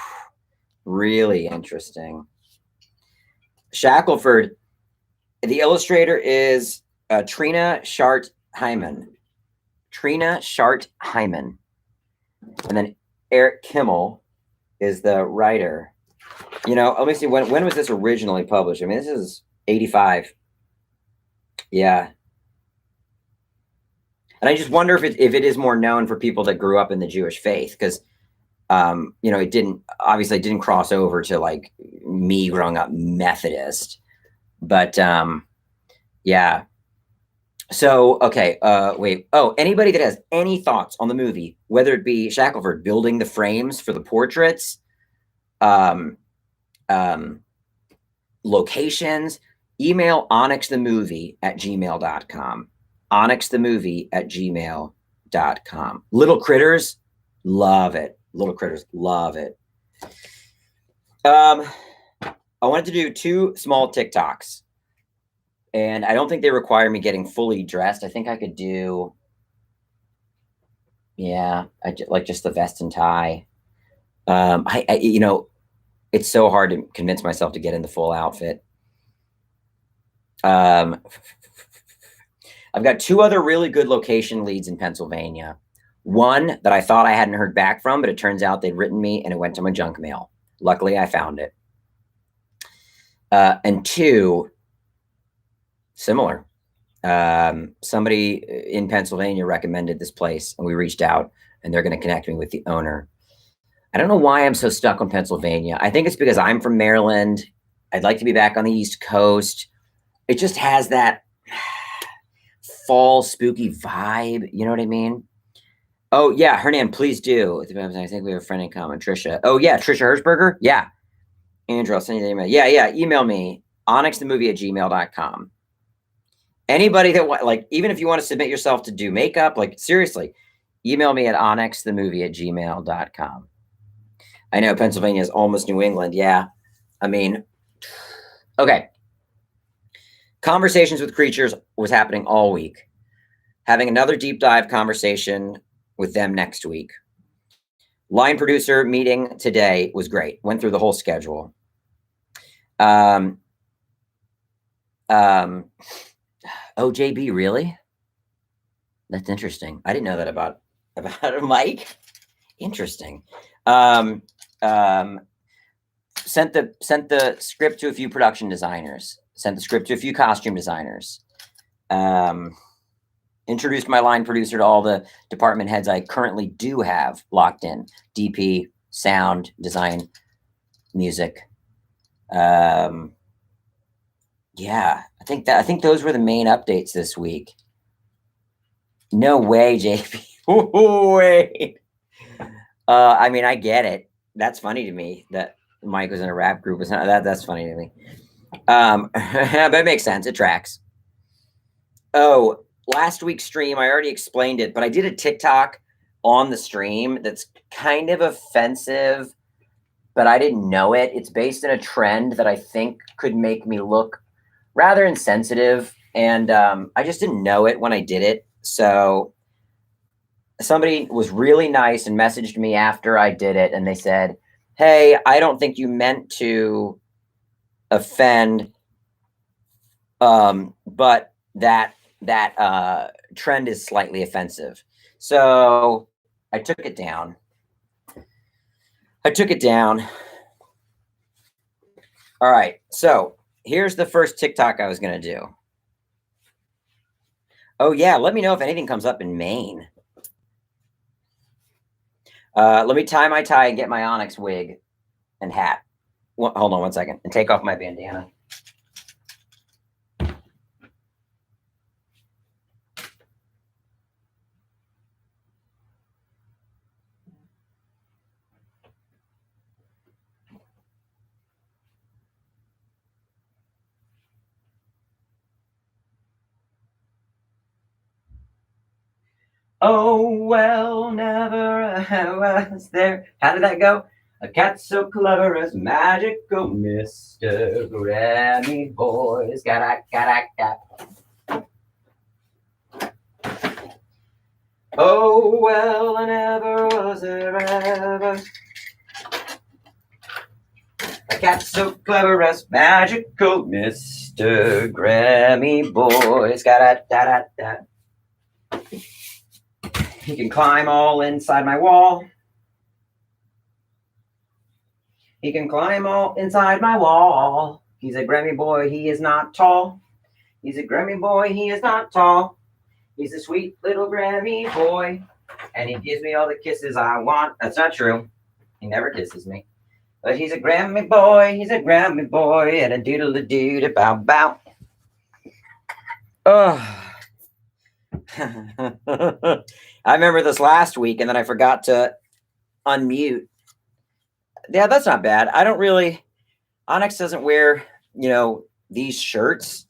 really interesting. Shackelford. The illustrator is Trina Shart-Hyman. Trina Shart-Hyman. And then Eric Kimmel is the writer. You know, let me see, when was this originally published? I mean, this is 85. Yeah. And I just wonder if it is more known for people that grew up in the Jewish faith, because you know, it didn't cross over to like me growing up Methodist. But yeah. So, okay, wait. Oh, anybody that has any thoughts on the movie, whether it be Shackelford building the frames for the portraits, locations, email onyxthemovie@gmail.com. onyxthemovie@gmail.com. Little critters, love it. Little critters, love it. I wanted to do 2 small TikToks. And I don't think they require me getting fully dressed. I think I could do, yeah, like just the vest and tie. You know, it's so hard to convince myself to get in the full outfit. I've got 2 other really good location leads in Pennsylvania. One that I thought I hadn't heard back from, but it turns out they'd written me and it went to my junk mail. Luckily, I found it. And 2, similar. Somebody in Pennsylvania recommended this place, and we reached out, and they're going to connect me with the owner. I don't know why I'm so stuck on Pennsylvania. I think it's because I'm from Maryland. I'd like to be back on the East Coast. It just has that fall spooky vibe. You know what I mean? Oh, yeah, Hernan, please do. I think we have a friend in common, Trisha. Oh, yeah, Trisha Hershberger? Yeah. Andrew, I'll send you the email. Yeah, email me, onyxthemovie@gmail.com. Anybody that like, even if you want to submit yourself to do makeup, like seriously, email me at onyxthemovie@gmail.com. I know Pennsylvania is almost New England. Yeah. I mean, okay. Conversations with creatures was happening all week. Having another deep dive conversation with them next week. Line producer meeting today was great. Went through the whole schedule. Oh, JB, really? That's interesting. I didn't know that about Mike. Interesting. Sent the script to a few production designers. Sent the script to a few costume designers. Introduced my line producer to all the department heads I currently do have locked in: DP, sound, design, music. Yeah, I think those were the main updates this week. No way, JP. Wait. I mean, I get it. That's funny to me that Mike was in a rap group. It's not that's funny to me. But it makes sense. It tracks. Oh, last week's stream, I already explained it, but I did a TikTok on the stream that's kind of offensive, but I didn't know it. It's based in a trend that I think could make me look rather insensitive. And I just didn't know it when I did it. So somebody was really nice and messaged me after I did it. And they said, hey, I don't think you meant to offend, but that trend is slightly offensive. So I took it down. All right. So here's the first TikTok I was going to do. Oh, yeah. Let me know if anything comes up in Maine. Let me tie my tie and get my Onyx wig and hat. Hold on one second and take off my bandana. Oh, well, never was there. How did that go? A cat so clever as magical Mr. Grammy Boys. Got. Oh, well, never was there ever a cat so clever as magical Mr. Grammy Boys. Got. He can climb all inside my wall. He can climb all inside my wall. He's a Grammy boy, he is not tall. He's a Grammy boy, he is not tall. He's a sweet little Grammy boy, and he gives me all the kisses I want. That's not true. He never kisses me. But he's a Grammy boy, and a doodle-a-doo bow bow. Oh. I remember this last week, and then I forgot to unmute. Yeah, that's not bad. I don't really, Onyx doesn't wear, these shirts,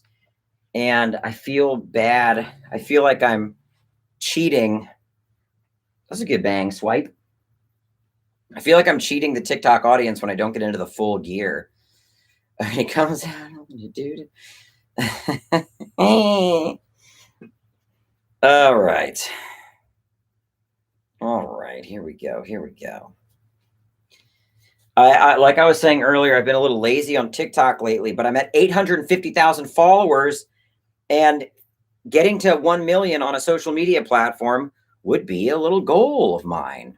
and I feel bad. I feel like I'm cheating. That's a good bang swipe. I feel like I'm cheating the TikTok audience when I don't get into the full gear. It comes out, dude. All right, here we go. I like I was saying earlier, I've been a little lazy on TikTok lately, but I'm at 850,000 followers, and getting to 1 million on a social media platform would be a little goal of mine.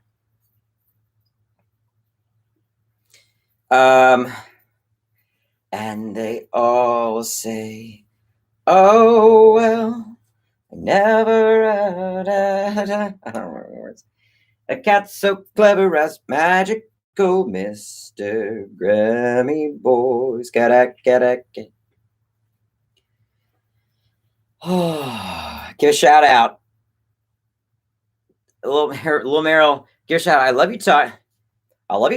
And they all say, oh, well, I never, I don't remember the words. A cat so clever as magical Mr. Grammy Boys. Get. Oh, give a shout out. Little Meryl, give a shout out. I love you,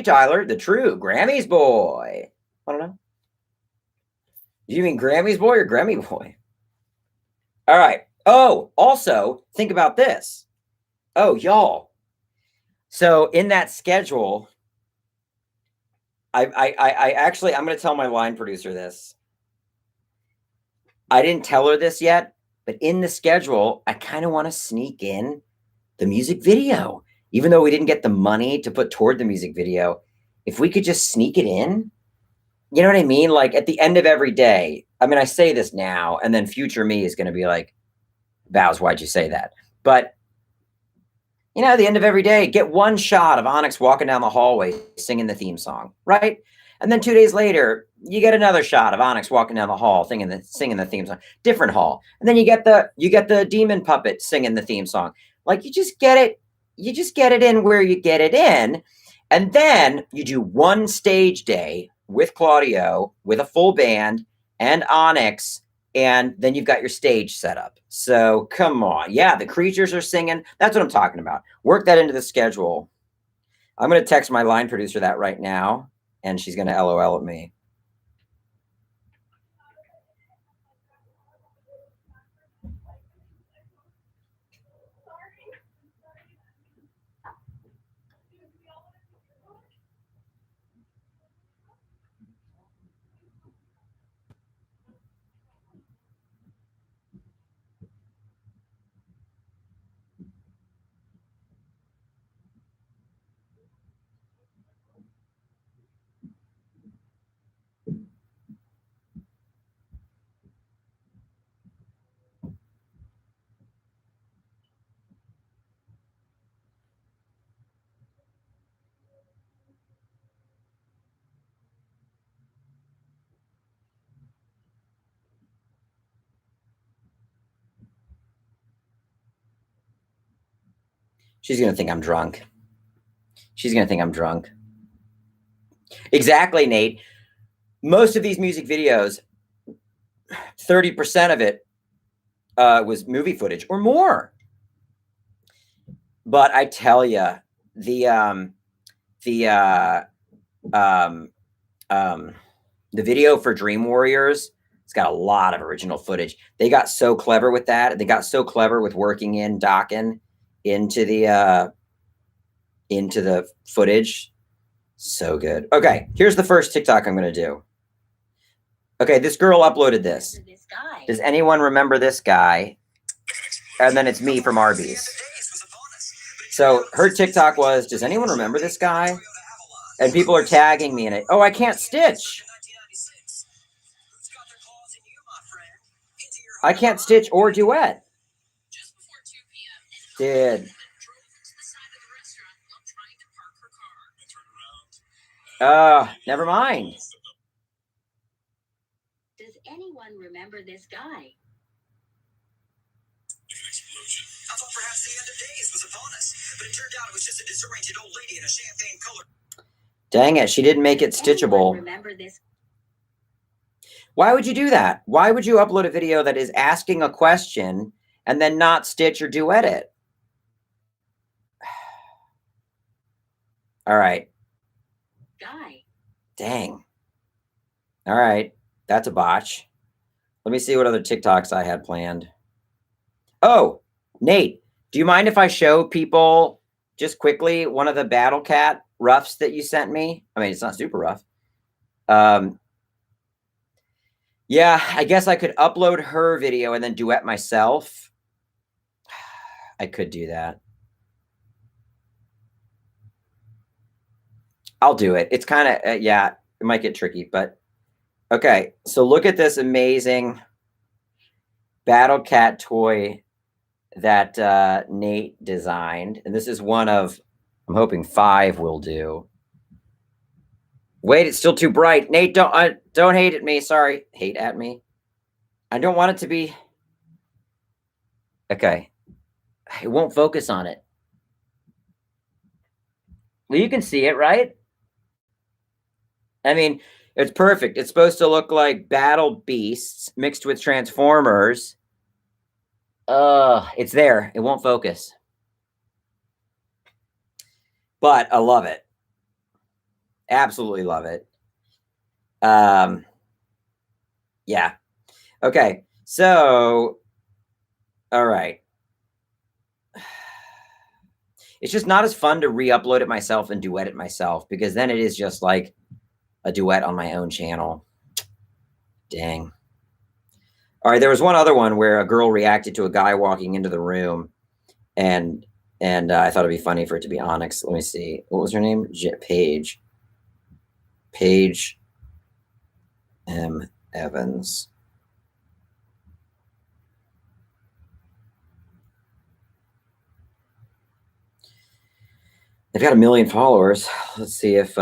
Tyler. The true Grammys boy. I don't know. Do you mean Grammys boy or Grammy boy? All right. Oh, also think about this. Oh, y'all. So in that schedule, I actually, I'm going to tell my line producer this. I didn't tell her this yet, but in the schedule, I kind of want to sneak in the music video, even though we didn't get the money to put toward the music video. If we could just sneak it in, you know what I mean? Like at the end of every day, I mean, I say this now, and then future me is going to be like, Vows, why'd you say that? But, at the end of every day, get one shot of Onyx walking down the hallway singing the theme song, right? And then 2 days later, you get another shot of Onyx walking down the hall singing the theme song, different hall. And then you get the demon puppet singing the theme song. Like you just get it in where you get it in. And then you do one stage day with Claudio, with a full band and Onyx, and then you've got your stage set up. So come on. Yeah, the creatures are singing. That's what I'm talking about. Work that into the schedule. I'm going to text my line producer that right now, and she's going to LOL at me. She's going to think I'm drunk. She's going to think I'm drunk. Exactly, Nate. Most of these music videos, 30% of it was movie footage or more. But I tell you, the video for Dream Warriors, it's got a lot of original footage. They got so clever with that. They got so clever with working in Dokken into the footage. So good. Okay, here's the first TikTok I'm going to do. Okay, this girl uploaded this. Does anyone remember this guy? And then it's me from Arby's. So her TikTok was, does anyone remember this guy? And people are tagging me in it. Oh, I can't stitch. I can't stitch or duet. Did. Never mind. Does anyone remember this guy? I thought perhaps the end of days was upon us, but it turned out it was just a disoriented old lady in a champagne color. Dang it, she didn't make it stitchable. Remember this? Why would you do that? Why would you upload a video that is asking a question and then not stitch or duet it? All right. Guy. Dang. All right. That's a botch. Let me see what other TikToks I had planned. Oh, Nate, do you mind if I show people just quickly one of the Battle Cat roughs that you sent me? I mean, it's not super rough. Yeah, I guess I could upload her video and then duet myself. I could do that. I'll do it. It's kind of, yeah, it might get tricky, but okay. So look at this amazing Battle Cat toy that Nate designed. And this is one of, I'm hoping 5 will do. Wait, it's still too bright. Nate, don't hate at me. Sorry. Hate at me. I don't want it to be. Okay. It won't focus on it. Well, you can see it, right? I mean, it's perfect. It's supposed to look like Battle Beasts mixed with Transformers. It's there. It won't focus. But I love it. Absolutely love it. Yeah. Okay. So, all right. It's just not as fun to re-upload it myself and duet it myself, because then it is just like a duet on my own channel. Dang. All right. There was one other one where a girl reacted to a guy walking into the room, and I thought it'd be funny for it to be Onyx. Let me see. What was her name? Paige M. Evans. They've got 1 million followers. Let's see if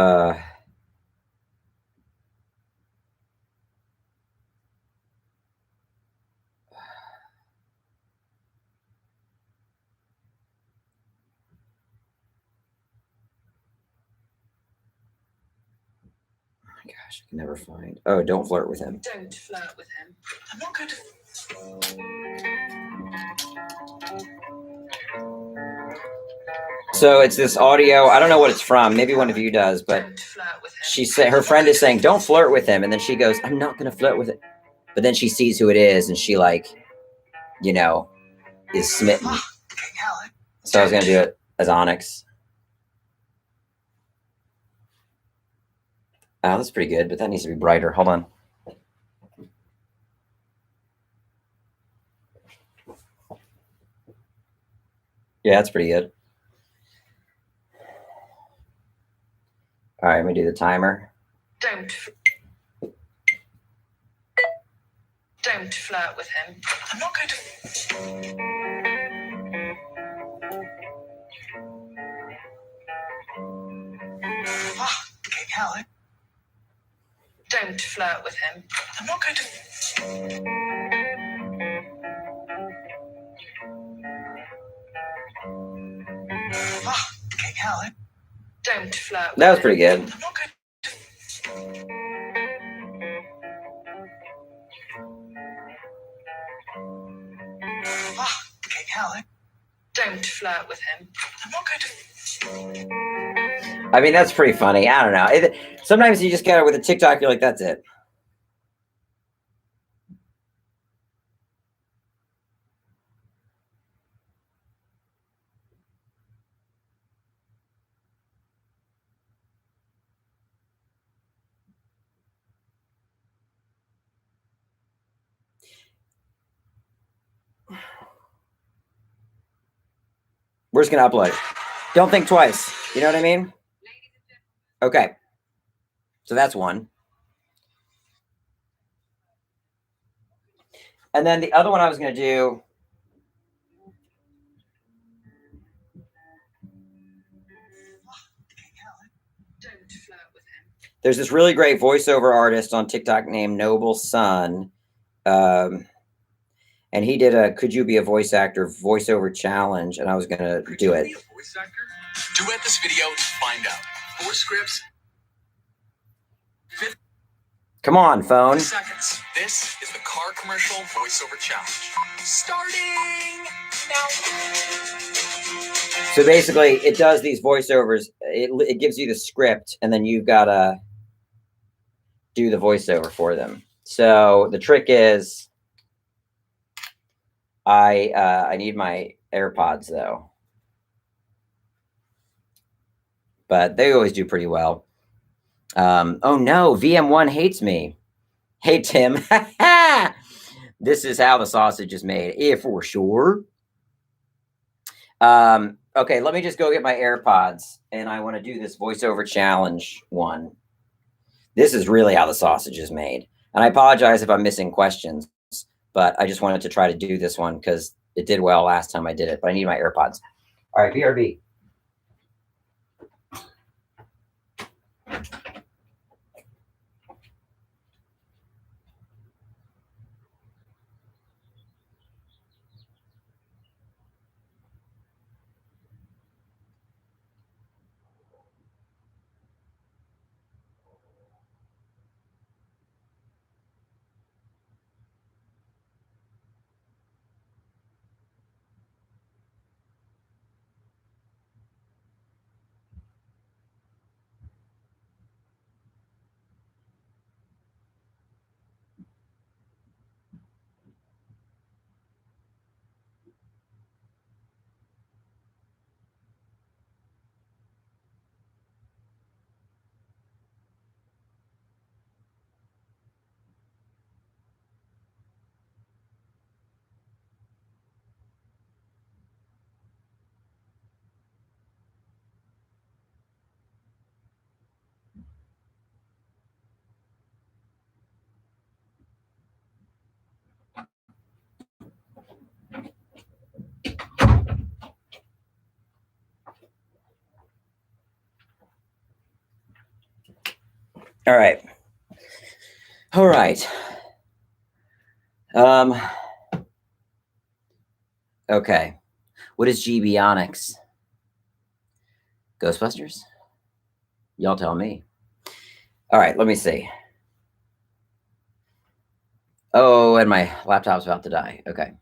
my gosh, I can never find. Oh, don't flirt with him. Don't flirt with him. I'm not going to. So it's this audio. I don't know what it's from. Maybe one of you does, but Don't flirt with him. she said her friend is saying, "Don't flirt with him," and then she goes, "I'm not going to flirt with it." But then she sees who it is, and she like, you know, is smitten. So I was going to do it as Onyx. Oh, that's pretty good, but that needs to be brighter. Hold on. Yeah, that's pretty good. All right, I'm going to do the timer. Don't flirt with him. I'm not going to. Okay, Helen. Don't flirt with him. I'm not going to. Okay, Helen. Don't flirt with That was him. pretty good. I'm not going to. Okay, Helen. Don't flirt with him. I'm not going to. I mean, that's pretty funny. I don't know. Sometimes you just get it with a TikTok, you're like, that's it. We're just going to upload it. Don't think twice. You know what I mean? Okay. So that's one. And then the other one I was going to do. Don't flirt with him. There's this really great voiceover artist on TikTok named Noble Sun. And he did a Could You Be a Voice Actor voiceover challenge, and I was going to do it. Voice actor? Duet this video to find out. 4 scripts. Come on, phone. Seconds. This is the car commercial voiceover challenge. Starting now. So basically, it does these voiceovers. It gives you the script, and then you've got to do the voiceover for them. So the trick is, I need my AirPods though, but they always do pretty well. Oh no, VM1 hates me. Hey Tim, this is how the sausage is made, for sure. Okay, let me just go get my AirPods, and I want to do this voiceover challenge one. This is really how the sausage is made, and I apologize if I'm missing questions. But I just wanted to try to do this one because it did well last time I did it. But I need my AirPods. All right, BRB. All right. All right. Okay. What is GB Onyx? Ghostbusters? Y'all tell me. All right, let me see. Oh, and my laptop's about to die. Okay.